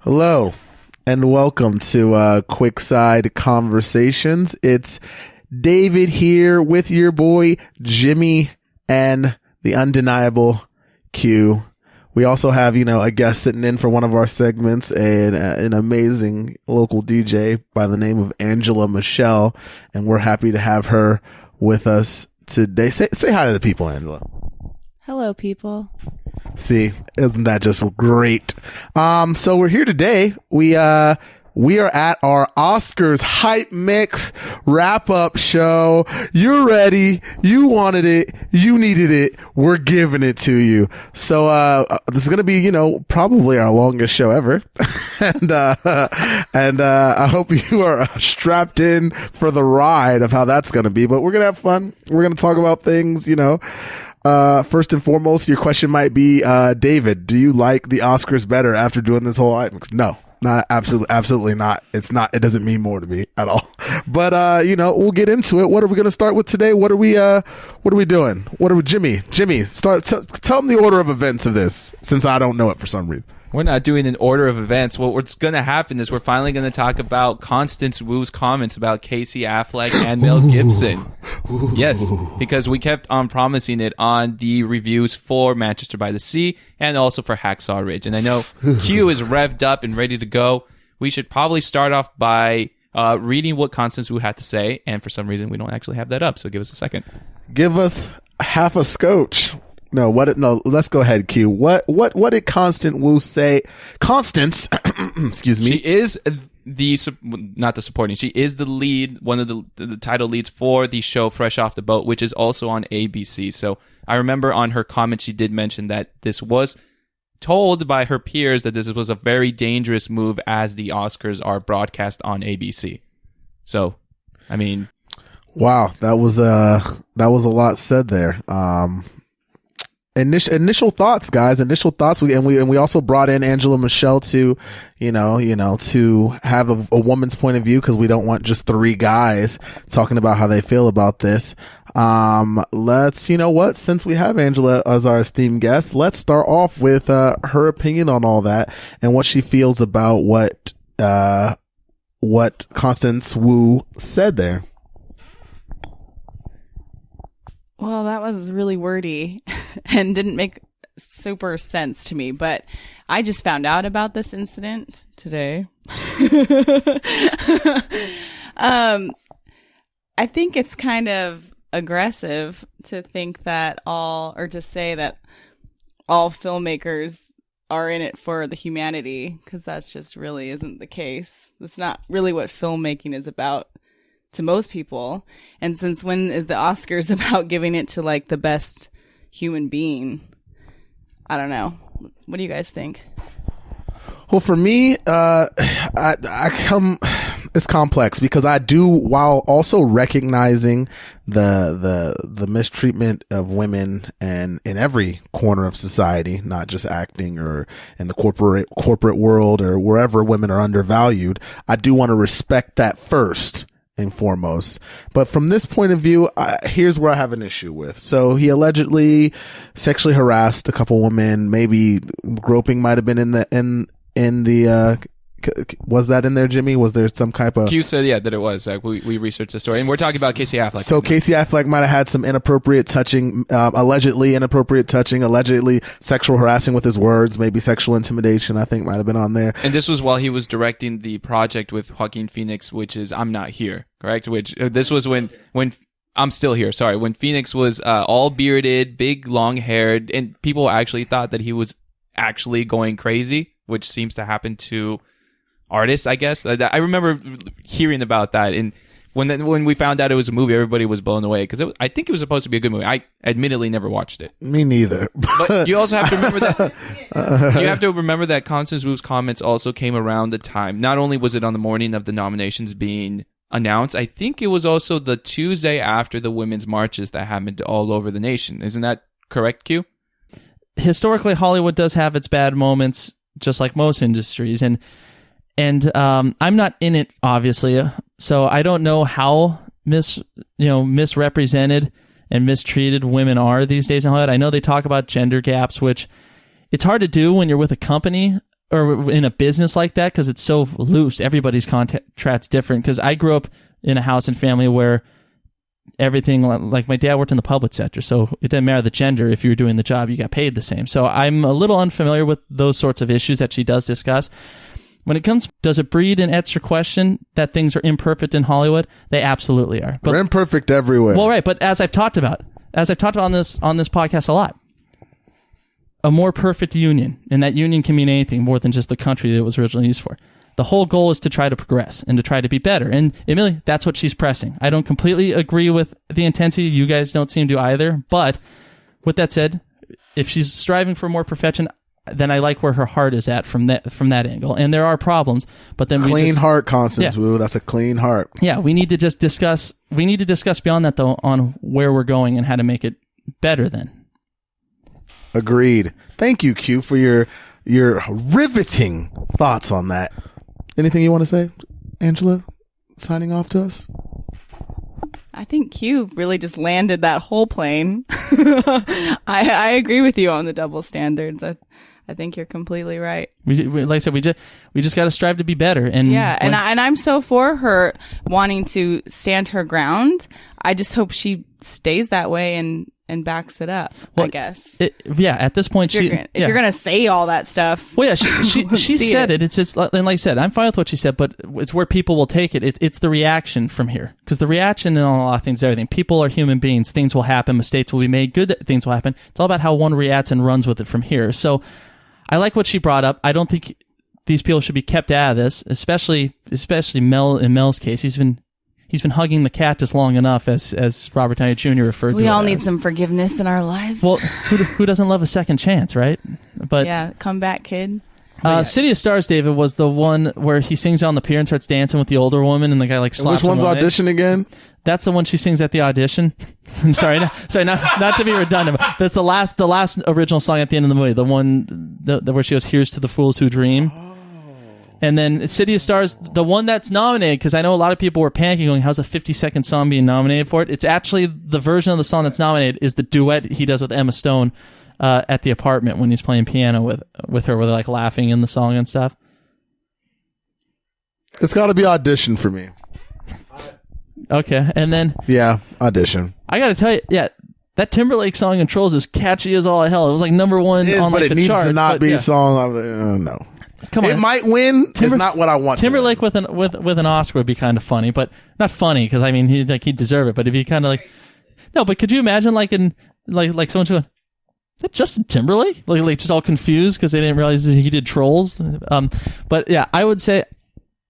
Hello, and welcome to QuickSide Conversations. It's David here with your boy Jimmy and the undeniable Q. We also have, a guest sitting in for one of our segments, an amazing local DJ by the name of Angela Michelle, and we're happy to have her with us today. Say hi to the people, Angela. Hello, people. See, isn't that just great? So we're here today. We are at our Oscars Hype Mix wrap-up show. You're ready. You wanted it. You needed it. We're giving it to you. So, this is going to be, probably our longest show ever. and I hope you are strapped in for the ride of how that's going to be, but we're going to have fun. We're going to talk about things, first and foremost, your question might be, David, do you like the Oscars better after doing this whole item? No, not absolutely not. It doesn't mean more to me at all. But, we'll get into it. What are we going to start with today? What are we doing? Jimmy, tell them the order of events of this, since I don't know it for some reason. We're not doing an order of events. What's going to happen is we're finally going to talk about Constance Wu's comments about Casey Affleck and Mel Gibson. Yes, because we kept on promising it on the reviews for Manchester by the Sea and also for Hacksaw Ridge. And I know Q is revved up and ready to go. We should probably start off by reading what Constance Wu had to say. And for some reason, we don't actually have that up. So give us a second. Give us half a scotch. No, let's go ahead, Q. What did Constance Wu say? Constance, excuse me. She is not the supporting. She is the lead, one of the title leads for the show Fresh Off the Boat, which is also on ABC. So I remember on her comment, she did mention that this was told by her peers that this was a very dangerous move as the Oscars are broadcast on ABC. So, I mean, wow, that was a lot said there. Initial thoughts, guys. Initial thoughts. We also brought in Angela Michelle to, to have a woman's point of view, because we don't want just three guys talking about how they feel about this. Since we have Angela as our esteemed guest, let's start off with her opinion on all that and what she feels about what Constance Wu said there. Well, that was really wordy and didn't make super sense to me, but I just found out about this incident today. I think it's kind of aggressive to think that to say that all filmmakers are in it for the humanity, because that's just really isn't the case. That's not really what filmmaking is about to most people. And since when is the Oscars about giving it to like the best human being? I don't know. What do you guys think? Well, for me, it's complex, because I do, while also recognizing the mistreatment of women and in every corner of society, not just acting or in the corporate world or wherever women are undervalued, I do want to respect that first and foremost. But from this point of view, here's where I have an issue with. So he allegedly sexually harassed a couple women. Maybe groping might have been in the was that in there, Jimmy? Was there some type of... Q said, yeah, that it was. We researched the story, and we're talking about Casey Affleck. So Casey Affleck might have had some inappropriate touching, allegedly sexual harassing with his words, maybe sexual intimidation, I think might have been on there. And this was while he was directing the project with Joaquin Phoenix, which is I'm Not Here, correct? Which this was when I'm Still Here, sorry. When Phoenix was all bearded, big, long-haired, and people actually thought that he was actually going crazy, which seems to happen to artists, I guess. I remember hearing about that, and when we found out it was a movie, everybody was blown away, because I think it was supposed to be a good movie. I admittedly never watched it. Me neither. But you also have to remember that you have to remember that Constance Wu's comments also came around the time. Not only was it on the morning of the nominations being announced, I think it was also the Tuesday after the women's marches that happened all over the nation. Isn't that correct, Q? Historically, Hollywood does have its bad moments, just like most industries, and I'm not in it, obviously, so I don't know how misrepresented and mistreated women are these days in Hollywood. I know they talk about gender gaps, which it's hard to do when you're with a company, or in a business like that, because it's so loose. Everybody's contract's different. Because I grew up in a house and family where everything, like my dad worked in the public sector, so it didn't matter the gender. If you were doing the job, you got paid the same. So I'm a little unfamiliar with those sorts of issues that she does discuss. When it comes, does it breed an extra question that things are imperfect in Hollywood? They absolutely are. They're imperfect everywhere. Well, right, but as I've talked about on this podcast a lot, a more perfect union, and that union can mean anything more than just the country that it was originally used for. The whole goal is to try to progress and to try to be better. And Emily, that's what she's pressing. I don't completely agree with the intensity. You guys don't seem to either. But with that said, if she's striving for more perfection, then I like where her heart is at from that angle. And there are problems, but then clean heart, Constance. Yeah. Woo, that's a clean heart. Yeah, we need to just discuss. We need to discuss beyond that, though, on where we're going and how to make it better. Then. Agreed. Thank you, Q, for your riveting thoughts on that. Anything you want to say, Angela? Signing off to us. I think Q really just landed that whole plane. I agree with you on the double standards. I think you're completely right. We like I said, we just got to strive to be better. And yeah, and I'm so for her wanting to stand her ground. I just hope she stays that way and backs it up. Well, I guess. At this point, if you're gonna say all that stuff. Well, yeah, she said it. It's just, and like I said, I'm fine with what she said, but it's where people will take it. It's the reaction from here, because the reaction in a lot of things, everything. People are human beings. Things will happen. Mistakes will be made. Good things will happen. It's all about how one reacts and runs with it from here. So, I like what she brought up. I don't think these people should be kept out of this, especially Mel. In Mel's case, he's been hugging the cactus long enough, as Robert Downey Jr. referred to it. We all need some forgiveness in our lives. Well, who doesn't love a second chance, right? But yeah, come back, kid. City of Stars, David, was the one where he sings on the pier and starts dancing with the older woman, and the guy like slaps Which one's him on audition again? That's the one she sings at the audition. sorry, not to be redundant. But that's the last original song at the end of the movie. The one where she goes, "Here's to the fools who dream." And then City of Stars, the one that's nominated, because I know a lot of people were panicking, going, how's a 50-second song being nominated for it? It's actually the version of the song that's nominated is the duet he does with Emma Stone at the apartment when he's playing piano with her, where they're like laughing in the song and stuff. It's got to be audition for me. Okay, and then... Yeah, audition. I got to tell you, yeah, that Timberlake song in Trolls is catchy as all hell. It was like number one on like the charts. But it needs to not be a song. No. Come on. It might win. It's not what I want. Timberlake with an Oscar would be kind of funny, but not funny because I mean he'd deserve it. But if he kind of like, no, but could you imagine like someone going, is that Justin Timberlake? Like just all confused because they didn't realize that he did Trolls. But yeah, I would say,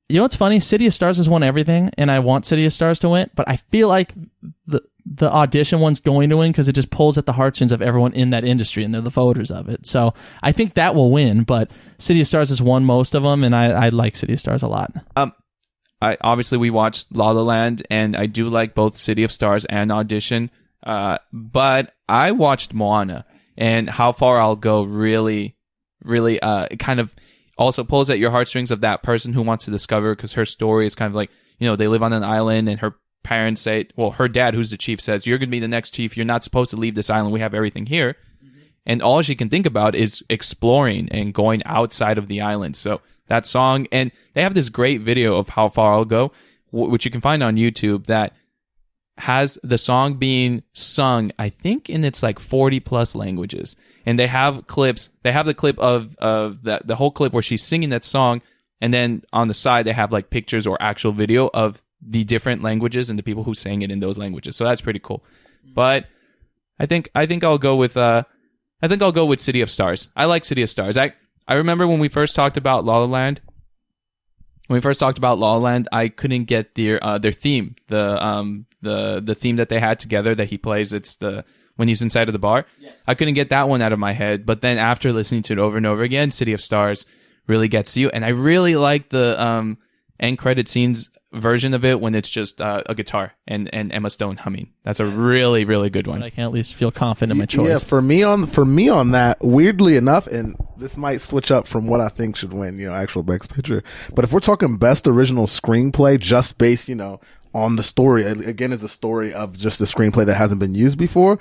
you know what's funny? City of Stars has won everything, and I want City of Stars to win, but I feel like the audition one's going to win because it just pulls at the heartstrings of everyone in that industry, and they're the voters of it. So I think that will win, but City of Stars has won most of them, and I like City of Stars a lot. Obviously we watched La La Land, and I do like both City of Stars and Audition, but I watched Moana, and How Far I'll Go really kind of also pulls at your heartstrings of that person who wants to discover, because her story is kind of like, they live on an island, and her parents say, well, her dad, who's the chief, says, you're going to be the next chief. You're not supposed to leave this island. We have everything here. Mm-hmm. And all she can think about is exploring and going outside of the island. So that song, and they have this great video of How Far I'll Go, which you can find on YouTube, that has the song being sung, I think, in its like 40 plus languages. And they have clips. They have the clip of the whole clip where she's singing that song. And then on the side, they have like pictures or actual video of the different languages and the people who sang it in those languages. So that's pretty cool. But I think I'll go with City of Stars. I like City of Stars. I remember when we first talked about La La Land. When we first talked about La La Land, I couldn't get their theme, the theme that they had together that he plays. It's when he's inside of the bar. Yes. I couldn't get that one out of my head. But then after listening to it over and over again, City of Stars really gets to you. And I really like the end credit scenes version of it when it's just a guitar and Emma Stone humming. That's a really, really good one. I can at least feel confident in my choice. Yeah, for me on that, weirdly enough, and this might switch up from what I think should win, actual best picture. But if we're talking best original screenplay, just based, on the story, again, it's a story of just the screenplay that hasn't been used before.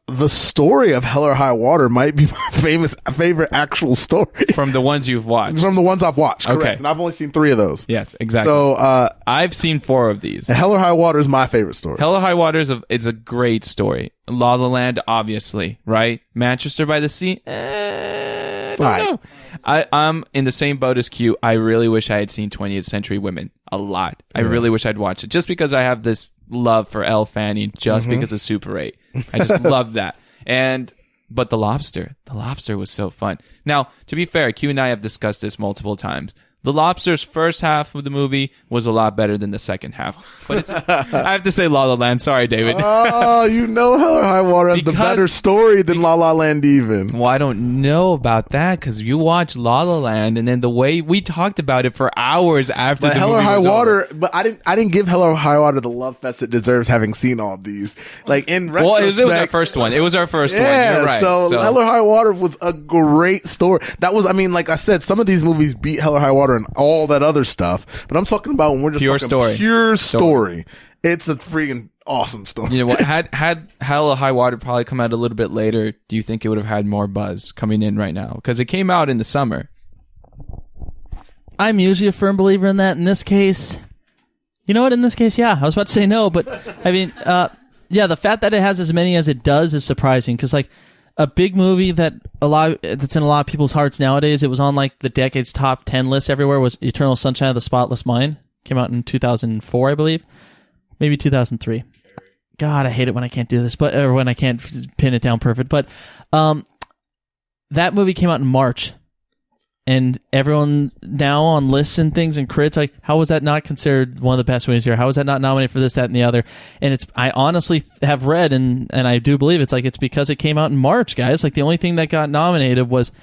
the story of Hell or High Water might be my favorite actual story From the ones you've watched. from the ones I've watched. Correct. Okay. And I've only seen 3 of those. Yes, exactly. So, I've seen 4 of these. Hell or High Water is my favorite story. Hell or High Water is a great story. La La Land, obviously, right? Manchester by the Sea, I don't know. I'm in the same boat as Q. I really wish I had seen 20th Century Women a lot. I really wish I'd watched it just because I have this love for Elle Fanning just because of Super 8. I just love that. But The Lobster was so fun. Now, to be fair, Q and I have discussed this multiple times. The Lobster's first half of the movie was a lot better than the second half. But I have to say La La Land. Sorry, David. Oh, you know Hell or High Water has the better story than La La Land even. Well, I don't know about that because you watched La La Land and then the way we talked about it for hours after But the Hell movie or High was Water, over. but I didn't give Hell or High Water the love fest it deserves having seen all of these. Like in Well, retrospect, it was our first one. It was our first one. yeah, You're right. so Hell or High Water was a great story. That was, I mean, like I said, some of these movies beat Hell or High Water and all that other stuff. But I'm talking about when we're just Pure talking story. pure story. It's a freaking awesome story. You know what? Had Hell or High Water probably come out a little bit later, do you think it would have had more buzz coming in right now? Because it came out in the summer. I'm usually a firm believer in that. In this case, you know what? In this case, yeah. I was about to say no, but I mean, yeah, the fact that it has as many as it does is surprising because, like, a big movie that's in a lot of people's hearts nowadays. It was on like the decade's top 10 list everywhere. Was Eternal Sunshine of the Spotless Mind? Came out in 2004, I believe, maybe 2003. God, I hate it when I can't do this, or when I can't pin it down perfect. But that movie came out in March, and everyone now on lists and things and crits like, how was that not considered one of the best movies here? How was that not nominated for this, that, and the other? And I honestly have read and I do believe it's because it came out in March, guys. Like the only thing that got nominated was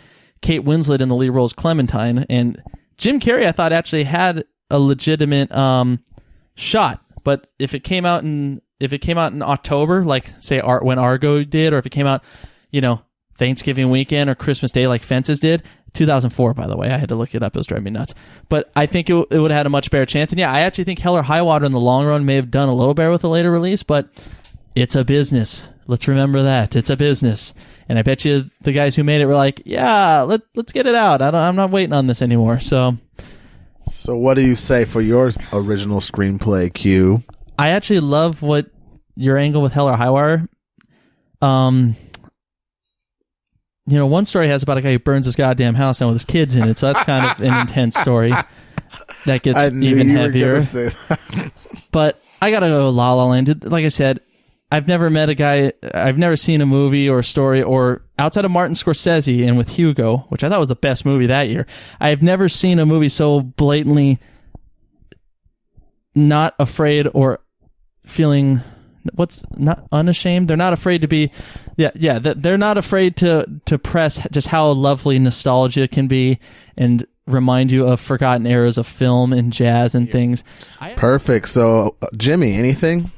Kate Winslet in the lead role as Clementine, and Jim Carrey I thought actually had a legitimate shot. But if it came out in October, like say when Argo did, or if it came out, Thanksgiving weekend or Christmas Day like Fences did, 2004, by the way. I had to look it up. It was driving me nuts. But I think it would have had a much better chance. And yeah, I actually think Hell or High Water in the long run may have done a little better with a later release, but it's a business. Let's remember that. It's a business. And I bet you the guys who made it were like, yeah, let's get it out. I'm not waiting on this anymore. So what do you say for your original screenplay, Q? I actually love what your angle with Hell or High Water. One story has about a guy who burns his goddamn house down with his kids in it, so that's kind of an intense story. That gets even heavier. But I gotta go La La Land. Like I said, I've never seen a movie or a story, or outside of Martin Scorsese and with Hugo, which I thought was the best movie that year, I've never seen a movie so blatantly not afraid or feeling... What's not unashamed? They're not afraid to be, they're not afraid to press just how lovely nostalgia can be and remind you of forgotten eras of film and jazz and things. Perfect. So, Jimmy, anything?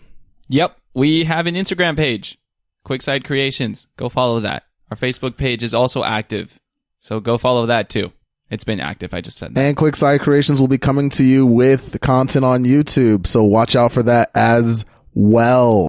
Yep. We have an Instagram page, QuickSide Creations. Go follow that. Our Facebook page is also active, so go follow that too. It's been active. I just said that. And QuickSide Creations will be coming to you with content on YouTube, so watch out for that as well.